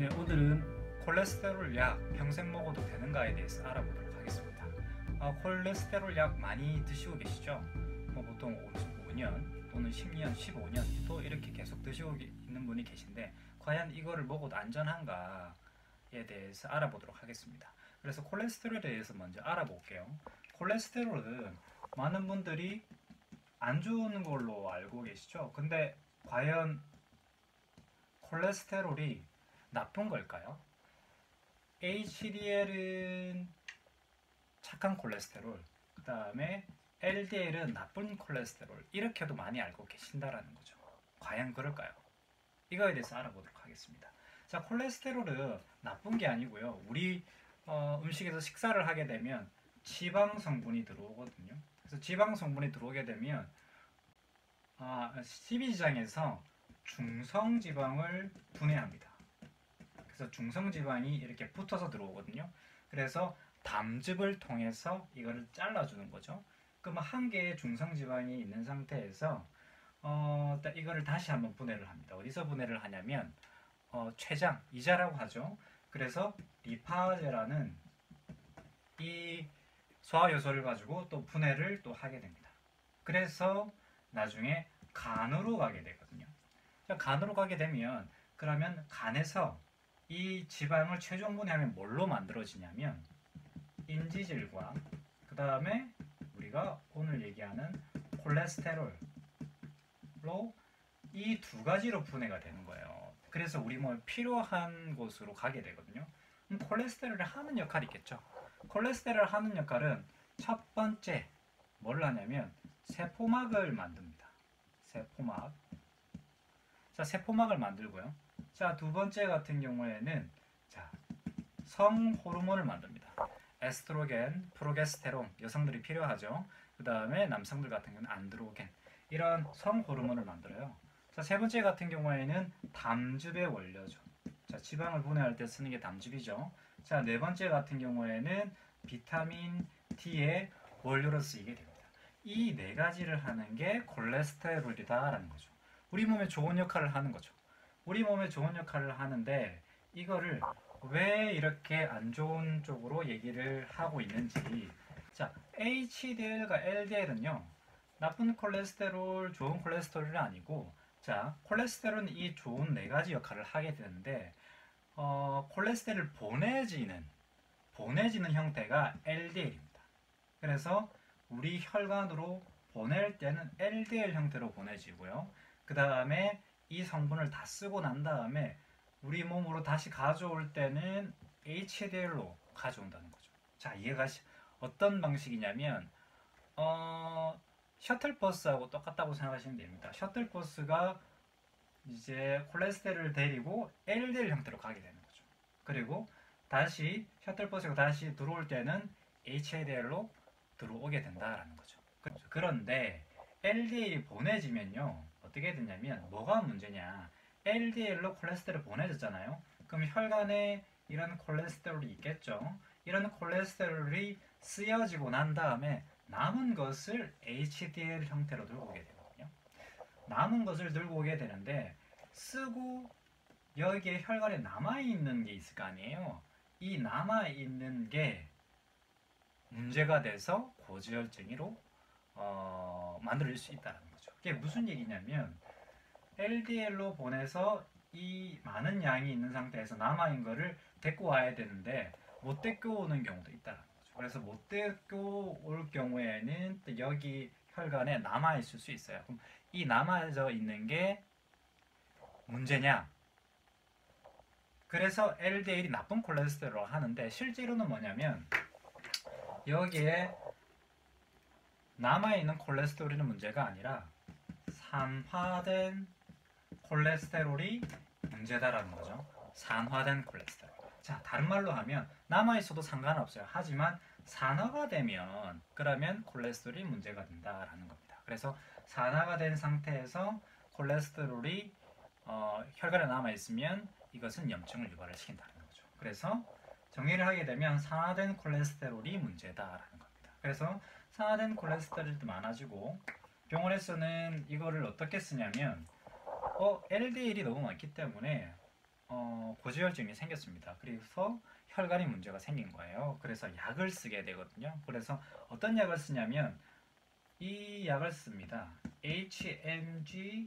네, 오늘은 콜레스테롤 약 평생 먹어도 되는가에 대해서 알아보도록 하겠습니다. 콜레스테롤 약 많이 드시고 계시죠? 보통 5년 또는 10년, 15년 또 이렇게 계속 드시고 있는 분이 계신데 과연 이거를 먹어도 안전한가에 대해서 알아보도록 하겠습니다. 그래서 콜레스테롤에 대해서 먼저 알아볼게요. 콜레스테롤은 많은 분들이 안 좋은 걸로 알고 계시죠? 근데 과연 콜레스테롤이 나쁜 걸까요? HDL은 착한 콜레스테롤, 그 다음에 LDL은 나쁜 콜레스테롤, 이렇게도 많이 알고 계신다라는 거죠. 과연 그럴까요? 이거에 대해서 알아보도록 하겠습니다. 자, 콜레스테롤은 나쁜 게 아니고요. 우리 음식에서 식사를 하게 되면 지방 성분이 들어오거든요. 그래서 지방 성분이 들어오게 되면 십이지장에서 중성지방을 분해합니다. 그래서 중성지방이 이렇게 붙어서 들어오거든요. 그래서 담즙을 통해서 이거를 잘라주는 거죠. 그럼 한 개의 중성지방이 있는 상태에서 이거를 다시 한번 분해를 합니다. 어디서 분해를 하냐면 췌장, 이자라고 하죠. 그래서 리파제라는 이 소화효소를 가지고 또 분해를 또 하게 됩니다. 그래서 나중에 간으로 가게 되거든요. 간으로 가게 되면 그러면 간에서 이 지방을 최종 분해하면 뭘로 만들어지냐면 인지질과 그 다음에 우리가 오늘 얘기하는 콜레스테롤로 이 두 가지로 분해가 되는 거예요. 그래서 우리 몸에 필요한 곳으로 가게 되거든요. 콜레스테롤이 하는 역할이 있겠죠. 콜레스테롤 하는 역할은 첫 번째 뭘 하냐면 세포막을 만듭니다. 세포막. 자, 세포막을 만들고요. 자, 두 번째 같은 경우에는 성 호르몬을 만듭니다. 에스트로겐, 프로게스테론, 여성들이 필요하죠. 그 다음에 남성들 같은 경우는 안드로겐, 이런 성 호르몬을 만들어요. 자, 세 번째 같은 경우에는 담즙의 원료죠. 자, 지방을 분해할 때 쓰는 게 담즙이죠. 자, 네 번째 같은 경우에는 비타민 D의 원료로 쓰이게 됩니다. 이 네 가지를 하는 게 콜레스테롤이다라는 거죠. 우리 몸에 좋은 역할을 하는 거죠. 우리 몸에 좋은 역할을 하는데 이거를 왜 이렇게 안 좋은 쪽으로 얘기를 하고 있는지. 자, HDL과 LDL은요, 나쁜 콜레스테롤, 좋은 콜레스테롤이 아니고, 자, 콜레스테롤은 이 좋은 네 가지 역할을 하게 되는데, 콜레스테롤을 보내지는 형태가 LDL입니다. 그래서 우리 혈관으로 보낼 때는 LDL 형태로 보내지고요. 그 다음에 이 성분을 다 쓰고 난 다음에 우리 몸으로 다시 가져올 때는 HDL로 가져온다는 거죠. 자, 이해가 어떤 방식이냐면 셔틀버스하고 똑같다고 생각하시면 됩니다. 셔틀버스가 이제 콜레스테롤을 데리고 LDL 형태로 가게 되는 거죠. 그리고 다시 셔틀버스가 다시 들어올 때는 HDL로 들어오게 된다라는 거죠. 그런데 LDL이 보내지면요, 어떻게 되냐면 뭐가 문제냐? LDL로 콜레스테롤 보내졌잖아요. 그럼 혈관에 이런 콜레스테롤이 있겠죠. 이런 콜레스테롤이 쓰여지고 난 다음에 남은 것을 HDL 형태로 들고 오게 되거든요. 남은 것을 들고 오게 되는데 쓰고 여기에 혈관에 남아있는 게 있을 거 아니에요. 이 남아있는 게 문제가 돼서 고지혈증으로 만들어질 수 있다는 거죠. 이게 무슨 얘기냐면 LDL로 보내서 이 많은 양이 있는 상태에서 남아있는 거를 데리고 와야 되는데 못 데리고 오는 경우도 있다는 거죠. 그래서 못 데리고 올 경우에는 또 여기 혈관에 남아있을 수 있어요. 그럼 이 남아져 있는 게 문제냐? 그래서 LDL이 나쁜 콜레스테롤을 하는데 실제로는 뭐냐면 여기에 남아있는 콜레스테롤이 문제가 아니라 산화된 콜레스테롤이 문제다라는 거죠. 산화된 콜레스테롤. 자, 다른 말로 하면 남아있어도 상관없어요. 하지만 산화가 되면 그러면 콜레스테롤이 문제가 된다라는 겁니다. 그래서 산화가 된 상태에서 콜레스테롤이 혈관에 남아있으면 이것은 염증을 유발을 시킨다는 거죠. 그래서 정리를 하게 되면 산화된 콜레스테롤이 문제다라는 겁니다. 그래서 산화된 콜레스테롤도 많아지고 병원에서는 이거를 어떻게 쓰냐면 LDL이 너무 많기 때문에 고지혈증이 생겼습니다. 그래서 혈관에 문제가 생긴 거예요. 그래서 약을 쓰게 되거든요. 그래서 어떤 약을 쓰냐면 이 약을 씁니다. HMG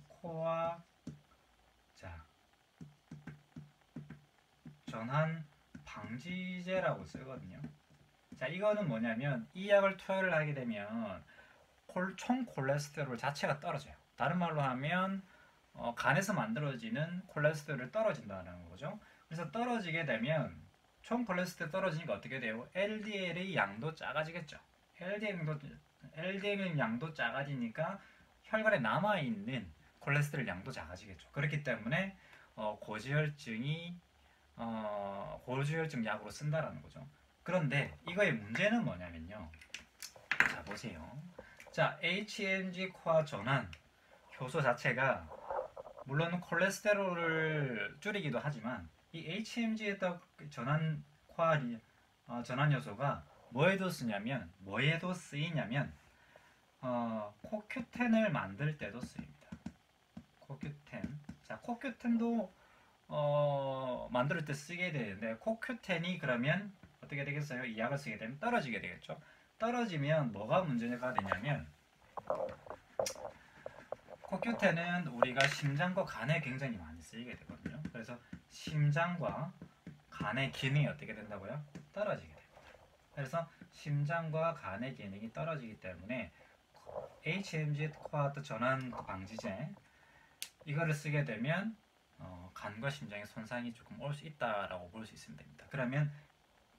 코아 자 전환 방지제라고 쓰거든요. 자, 이거는 뭐냐면 이 약을 투여를 하게 되면 총 콜레스테롤 자체가 떨어져요. 다른 말로 하면 간에서 만들어지는 콜레스테롤이 떨어진다는 거죠. 그래서 떨어지게 되면 총 콜레스테롤 떨어지니까 어떻게 돼요? LDL의 양도 작아지겠죠. LDL 양도 작아지니까 혈관에 남아있는 콜레스테롤 양도 작아지겠죠. 그렇기 때문에 고지혈증 약으로 쓴다라는 거죠. 그런데 이거의 문제는 뭐냐면요. 자, 보세요. 자, HMG 코아 전환 효소 자체가 물론 콜레스테롤을 줄이기도 하지만 이 HMG에다 전환 전환 요소가 뭐에도 쓰이냐면 코큐텐을 만들 때도 쓰입니다. 코큐텐. 자, 코큐텐도 만들 때 쓰게 되는데 코큐텐이 그러면 어떻게 되겠어요? 이 약을 쓰게 되면 떨어지게 되겠죠. 떨어지면 뭐가 문제가 되냐면 코큐텐은 우리가 심장과 간에 굉장히 많이 쓰이게 되거든요. 그래서 심장과 간의 기능이 어떻게 된다고요? 떨어지게 됩니다. 그래서 심장과 간의 기능이 떨어지기 때문에 HMG 코아트 전환 방지제 이거를 쓰게 되면 간과 심장에 손상이 조금 올 수 있다라고 볼 수 있으면 됩니다. 그러면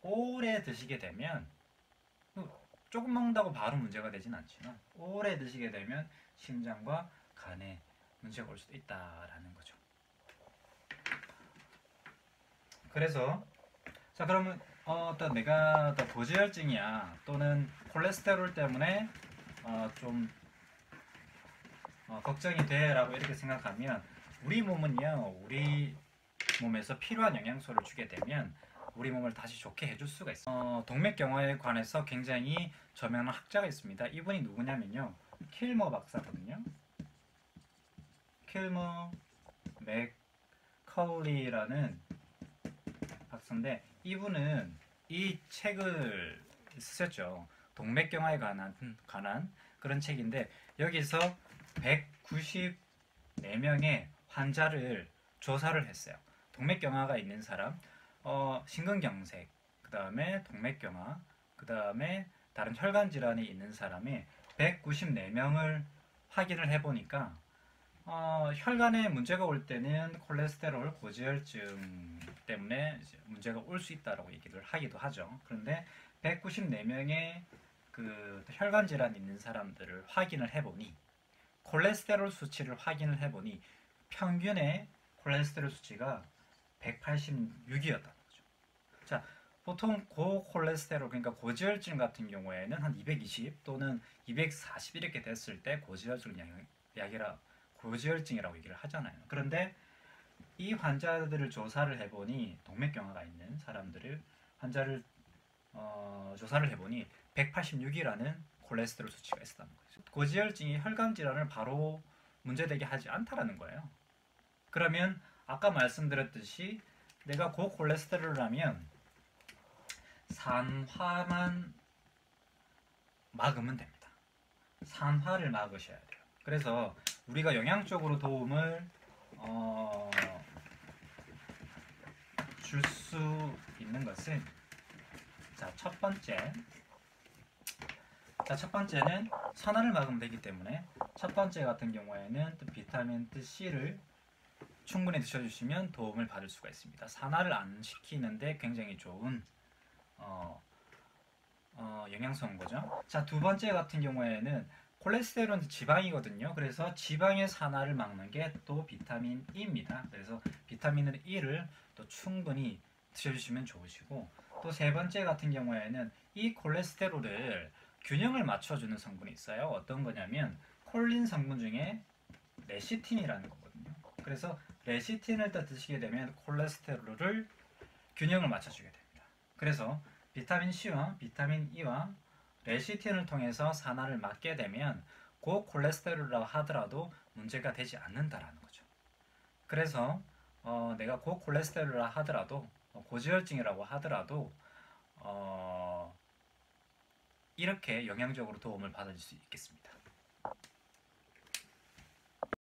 오래 드시게 되면 조금 먹는다고 바로 문제가 되진 않지만 오래 드시게 되면 심장과 간에 문제가 올 수도 있다라는 거죠. 그래서 자 그러면 어떤 내가 고지혈증이야 또는 콜레스테롤 때문에 좀 걱정이 돼라고 이렇게 생각하면 우리 몸은요 우리 몸에서 필요한 영양소를 주게 되면 우리 몸을 다시 좋게 해줄 수가 있어요. 동맥경화에 관해서 굉장히 저명한 학자가 있습니다. 이분이 누구냐면요 킬머 박사거든요. 킬머 맥컬리라는 박사인데 이분은 이 책을 쓰셨죠. 동맥경화에 관한 그런 책인데 여기서 194명의 환자를 조사를 했어요. 동맥경화가 있는 사람, 심근경색, 그 다음에 동맥경화, 그 다음에 다른 혈관 질환이 있는 사람이 194명을 확인을 해보니까 혈관에 문제가 올 때는 콜레스테롤, 고지혈증 때문에 문제가 올 수 있다라고 얘기를 하기도 하죠. 그런데 194명의 그 혈관 질환이 있는 사람들을 확인을 해보니 콜레스테롤 수치를 확인을 해보니 평균의 콜레스테롤 수치가 186이었다는 거죠. 자, 보통 고콜레스테롤 그러니까 고지혈증 같은 경우에는 한 220 또는 240 이렇게 됐을 때 고지혈증이라고 얘기를 하잖아요. 그런데 이 환자들을 조사를 해보니 동맥경화가 있는 환자를 조사를 해보니 186이라는 콜레스테롤 수치가 있었다는 거죠. 고지혈증이 혈관 질환을 바로 문제되게 하지 않다라는 거예요. 그러면 아까 말씀드렸듯이 내가 고콜레스테롤이라면 산화만 막으면 됩니다. 산화를 막으셔야 돼요. 그래서 우리가 영양적으로 도움을 줄 수 있는 것은 첫 번째는 산화를 막으면 되기 때문에 첫 번째 같은 경우에는 비타민 C를 충분히 드셔주시면 도움을 받을 수가 있습니다. 산화를 안 시키는데 굉장히 좋은 영양소인 거죠. 자, 두 번째 같은 경우에는 콜레스테롤은 지방이거든요. 그래서 지방의 산화를 막는 게 또 비타민 E입니다. 그래서 비타민 E를 또 충분히 드셔주시면 좋으시고 또 세 번째 같은 경우에는 이 콜레스테롤을 균형을 맞춰주는 성분이 있어요. 어떤 거냐면 콜린 성분 중에 레시틴이라는 거거든요. 그래서 레시틴을 드시게 되면 콜레스테롤을 균형을 맞춰주게 됩니다. 그래서 비타민 C와 비타민 E와 레시틴을 통해서 산화를 막게 되면 고콜레스테롤이라고 하더라도 문제가 되지 않는다라는 거죠. 그래서 내가 고콜레스테롤이라 하더라도 고지혈증이라고 하더라도 이렇게 영양적으로 도움을 받을 수 있겠습니다.